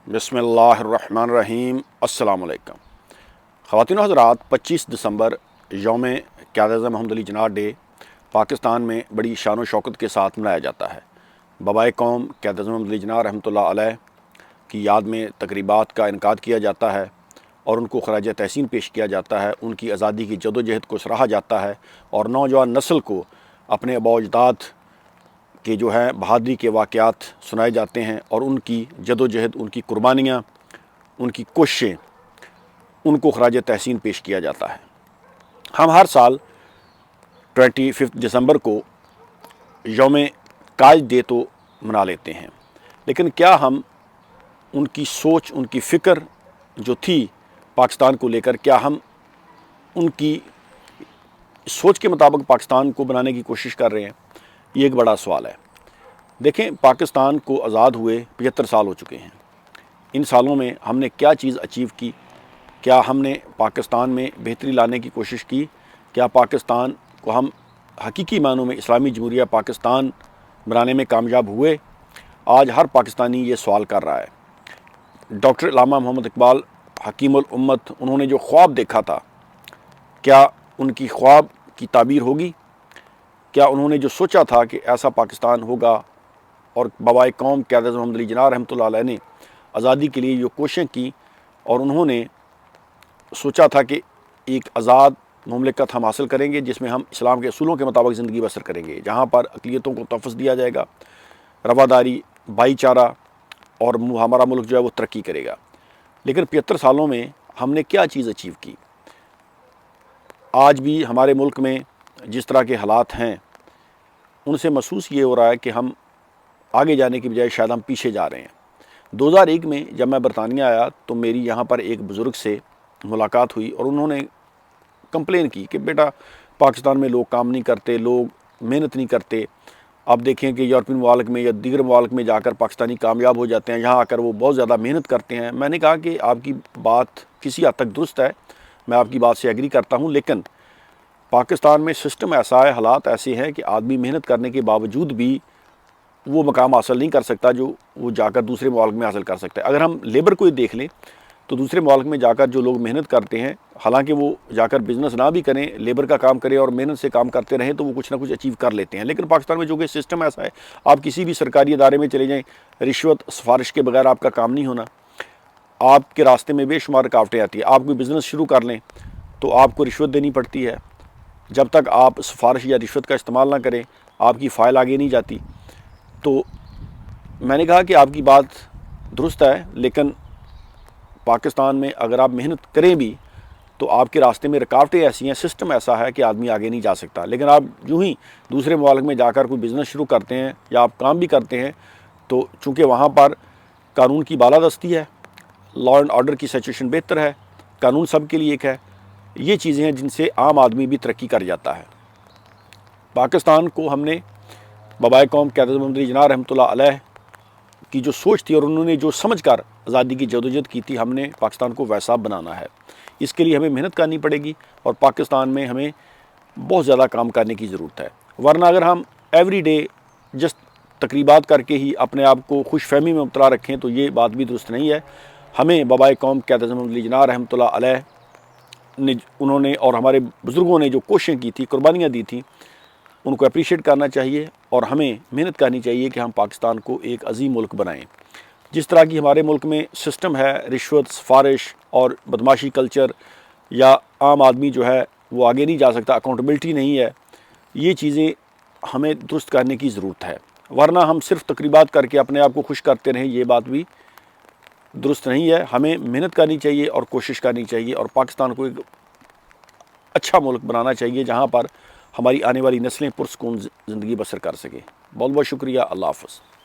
बिस्मिल्लाहिर्रहमानिर्रहीम। अस्सलाम वालेकुम। ख़वातीन हज़रात, 25 दिसंबर यौम क़यादत मोहम्मद अली जिन्नाह डे पाकिस्तान में बड़ी शान व शौकत के साथ मनाया जाता है। बाबाए कौम क़यादत मोहम्मद अली जिन्नाह रहमतुल्लाह अलैह की याद में तकरीबात का इनकाद किया जाता है और उनको खराज तहसीन पेश किया जाता है। उनकी आज़ादी की जदोजहद को सराहा जाता है और नौजवान नस्ल को अपने आबा अजदाद के जो है बहादुरी के वाक़यात सुनाए जाते हैं और उनकी जदोजहद, उनकी कुर्बानियाँ, उनकी कोशिशें, उनको खराज तहसीन पेश किया जाता है। हम हर साल 25 दिसंबर को यौम काज डे तो मना लेते हैं, लेकिन क्या हम उनकी सोच, उनकी फ़िक्र जो थी पाकिस्तान को लेकर, क्या हम उनकी सोच के मुताबिक पाकिस्तान को बनाने की कोशिश कर रहे हैं? ये एक बड़ा सवाल है। देखें, पाकिस्तान को आज़ाद हुए 75 साल हो चुके हैं। इन सालों में हमने क्या चीज़ अचीव की? क्या हमने पाकिस्तान में बेहतरी लाने की कोशिश की? क्या पाकिस्तान को हम हकीकी मानों में इस्लामी जमहूरिया पाकिस्तान बनाने में कामयाब हुए? आज हर पाकिस्तानी ये सवाल कर रहा है। डॉक्टर अल्लामा मोहम्मद इकबाल हकीमुल उम्मत, उन्होंने जो ख्वाब देखा था, क्या उनकी ख्वाब की ताबीर होगी? क्या उन्होंने जो सोचा था कि ऐसा पाकिस्तान होगा, और बाबाए कौम क़यादत मोहम्मद अली जिन्नाह रहमतुल्लाह अलैह ने आज़ादी के लिए जो कोशिशें की और उन्होंने सोचा था कि एक आज़ाद मुमलिकत हम हासिल करेंगे जिसमें हम इस्लाम के असूलों के मुताबिक ज़िंदगी बसर करेंगे, जहाँ पर अक़लियतों को तहफ़्फ़ुज़ दिया जाएगा, रवादारी, भाईचारा, और हमारा मुल्क जो है वो तरक्की करेगा। लेकिन 75 सालों में हमने क्या चीज़ अचीव की? आज भी हमारे मुल्क में जिस तरह के हालात हैं, उनसे महसूस ये हो रहा है कि हम आगे जाने की बजाय शायद हम पीछे जा रहे हैं। 2001 में जब मैं बरतानिया आया तो मेरी यहाँ पर एक बुज़ुर्ग से मुलाकात हुई और उन्होंने कंप्लेन की कि बेटा, पाकिस्तान में लोग काम नहीं करते, लोग मेहनत नहीं करते। आप देखें कि यूरोपियन मुल्क में या दीगर मुल्क में जाकर पाकिस्तानी कामयाब हो जाते हैं, यहाँ आकर वो बहुत ज़्यादा मेहनत करते हैं। मैंने कहा कि आपकी बात किसी हद तक दुरुस्त है, मैं आपकी बात से एग्री करता हूँ, लेकिन पाकिस्तान में सिस्टम ऐसा है, हालात ऐसे हैं कि आदमी मेहनत करने के बावजूद भी वो मकाम हासिल नहीं कर सकता जो वो जाकर दूसरे मुल्क में हासिल कर सकता है। अगर हम लेबर को ही देख लें तो दूसरे मुल्क में जाकर जो लोग मेहनत करते हैं, हालांकि वो जाकर बिज़नेस ना भी करें, लेबर का काम करें और मेहनत से काम करते रहें, तो वो कुछ ना कुछ अचीव कर लेते हैं। लेकिन पाकिस्तान में जो कि सिस्टम ऐसा है, आप किसी भी सरकारी इदारे में चले जाएँ, रिश्वत सिफारिश के बगैर आपका काम नहीं होना। आपके रास्ते में बेशुमार रुकावटें आती है। आप कोई बिज़नेस शुरू कर लें तो आपको रिश्वत देनी पड़ती है। जब तक आप सिफारिश या रिश्वत का इस्तेमाल ना करें, आपकी फ़ाइल आगे नहीं जाती। तो मैंने कहा कि आपकी बात दुरुस्त है, लेकिन पाकिस्तान में अगर आप मेहनत करें भी तो आपके रास्ते में रुकावटें ऐसी हैं, सिस्टम ऐसा है कि आदमी आगे नहीं जा सकता। लेकिन आप यूँ ही दूसरे मुल्क में जाकर कोई बिज़नेस शुरू करते हैं या आप काम भी करते हैं, तो चूँकि वहाँ पर कानून की बालादस्ती है, लॉ एंड ऑर्डर की सिचुएशन बेहतर है, कानून सब के लिए एक है, ये चीज़ें हैं जिनसे आम आदमी भी तरक्की कर जाता है। पाकिस्तान को हमने बाबाए कौम क़यादत मोहम्मद अली जिन्नाह रहमतुल्लाह अलैह की जो सोच थी और उन्होंने जो समझ कर आज़ादी की जदोजहद की थी, हमने पाकिस्तान को वैसा बनाना है। इसके लिए हमें मेहनत करनी पड़ेगी और पाकिस्तान में हमें बहुत ज़्यादा काम करने की ज़रूरत है। वरना अगर हम एवरी डे जस्ट तकरीबात करके ही अपने आप को खुश फहमी में मुब्तला रखें तो ये बात भी दुरुस्त नहीं है। हमें बाबाए कौम क़यादत मोहम्मद अली जिन्नाह रहमतुल्लाह अलैह ने, उन्होंने और हमारे बुज़ुर्गों ने जो कोशिशें की थी, कुर्बानियाँ दी थी, उनको अप्रीशिएट करना चाहिए और हमें मेहनत करनी चाहिए कि हम पाकिस्तान को एक अजीम मुल्क बनाएं। जिस तरह की हमारे मुल्क में सिस्टम है, रिश्वत, सिफारिश और बदमाशी कल्चर, या आम आदमी जो है वो आगे नहीं जा सकता, अकाउंटेबिलिटी नहीं है, ये चीज़ें हमें दुरुस्त करने की ज़रूरत है। वरना हम सिर्फ तकरीबात करके अपने आप को खुश करते रहें, ये बात भी दुरुस्त नहीं है। हमें मेहनत करनी चाहिए और कोशिश करनी चाहिए और पाकिस्तान को एक अच्छा मुल्क बनाना चाहिए जहाँ पर हमारी आने वाली नस्लें पुरसकून ज़िंदगी बसर कर सकें। बहुत बहुत शुक्रिया। अल्लाह हाफ़िज़।